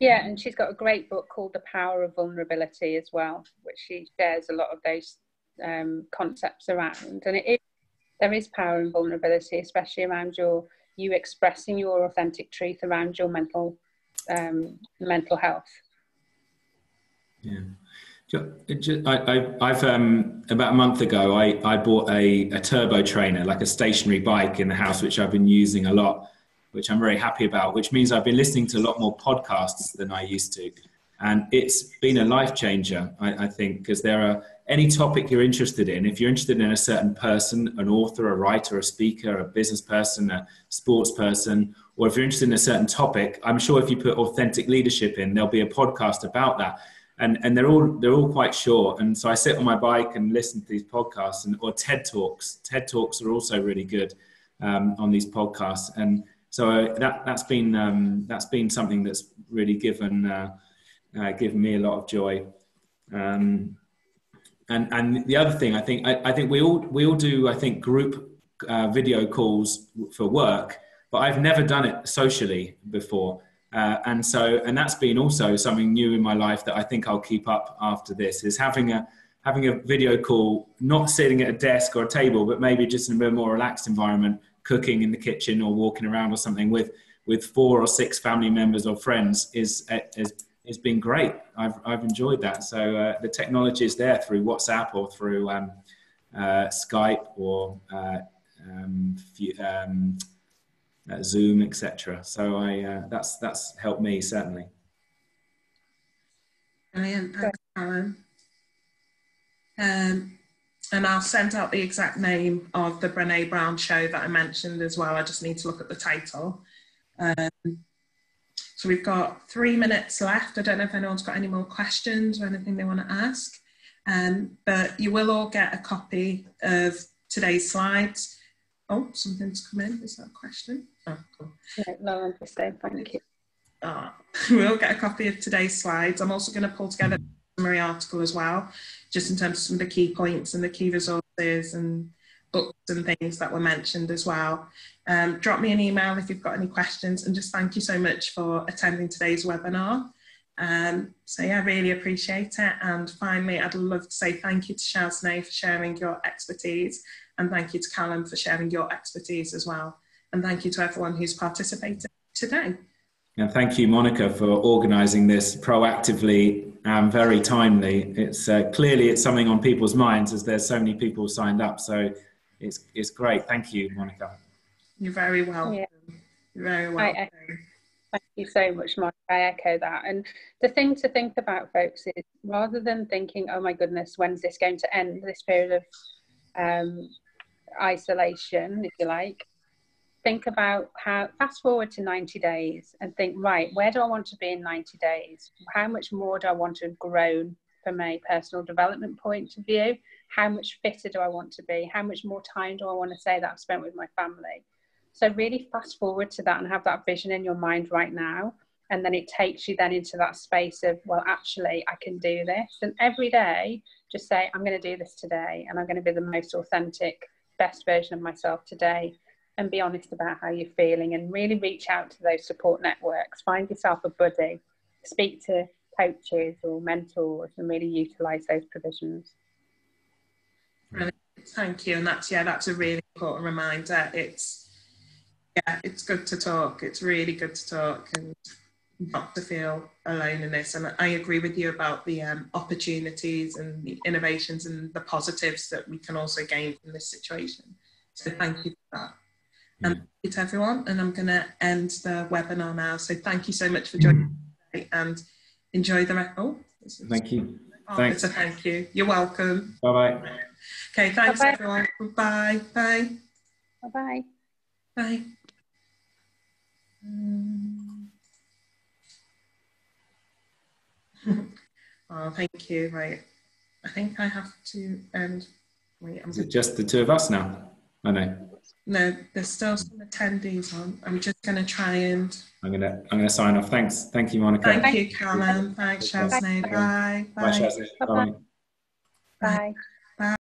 Yeah, and she's got a great book called The Power of Vulnerability as well, which she shares a lot of those concepts around. And there is power in vulnerability, especially around you expressing your authentic truth around your mental health. Yeah. I've about a month ago, I bought a turbo trainer, like a stationary bike in the house, which I've been using a lot, which I'm very happy about, which means I've been listening to a lot more podcasts than I used to. And it's been a life changer, I think, because there are any topic you're interested in. If you're interested in a certain person, an author, a writer, a speaker, a business person, a sports person, or if you're interested in a certain topic, I'm sure if you put authentic leadership in, there'll be a podcast about that. And they're all quite short. And so I sit on my bike and listen to these podcasts or TED Talks. TED Talks are also really good on these podcasts. And so that's been something that's really given me a lot of joy. And the other thing, I think we all do, I think, group video calls for work, but I've never done it socially before. And that's been also something new in my life that I think I'll keep up after this, is having a video call, not sitting at a desk or a table, but maybe just in a more relaxed environment, cooking in the kitchen or walking around or something with 4 or 6 family members or friends it's been great. I've enjoyed that. So the technology is there through WhatsApp or through Skype or Zoom, etc. So that's helped me certainly. Brilliant, thanks, Alan. And I'll send out the exact name of the Brené Brown show that I mentioned as well. I just need to look at the title. So we've got 3 minutes left. I don't know if anyone's got any more questions or anything they want to ask, but you will all get a copy of today's slides. Oh, something's come in. Is that a question? Oh, cool. No, I'm just saying thank you. We'll get a copy of today's slides. I'm also going to pull together a summary article as well, just in terms of some of the key points and the key resources and books and things that were mentioned as well. Drop me an email if you've got any questions, and just thank you so much for attending today's webinar. So yeah, really appreciate it. And finally, I'd love to say thank you to Shaznay for sharing your expertise And thank you to Callum for sharing your expertise as well. And thank you to everyone who's participated today. And thank you, Monica, for organising this proactively and very timely. It's clearly it's something on people's minds as there's so many people signed up. So it's great. Thank you, Monica. You're very welcome. Yeah. You're very welcome. Thank you so much, Monica. I echo that. And the thing to think about, folks, is rather than thinking, oh my goodness, when's this going to end, this period of isolation, if you like, think about how, fast forward to 90 days and think, right, where do I want to be in 90 days? How much more do I want to have grown from a personal development point of view? How much fitter do I want to be? How much more time do I want to say that I've spent with my family? So really fast forward to that and have that vision in your mind right now. And then it takes you then into that space of, well, actually, I can do this. And every day, just say, I'm going to do this today. And I'm going to be the most authentic, best version of myself today. And be honest about how you're feeling, and really reach out to those support networks. Find yourself a buddy, speak to coaches or mentors, and really utilise those provisions. Brilliant. Thank you. And that's a really important reminder. It's good to talk. It's really good to talk and not to feel alone in this. And I agree with you about the opportunities and the innovations and the positives that we can also gain from this situation. So thank you for that. And thank you to everyone. And I'm going to end the webinar now. So thank you so much for joining today, and enjoy the rest. Thank you. Thanks. It's a thank you. You're welcome. Bye-bye. Okay, thanks Bye-bye. everyone. Bye. Bye. Bye-bye. Bye. Oh, thank you. Right. I think I have to end. Wait, Is it just the two of us now? I know. No, there's still some attendees on. I'm just going to try and. I'm gonna sign off. Thanks. Thank you, Monica. Thank you, Callum. Thanks, Shazne. Bye. Bye, Shazne. Bye-bye. Bye. Bye.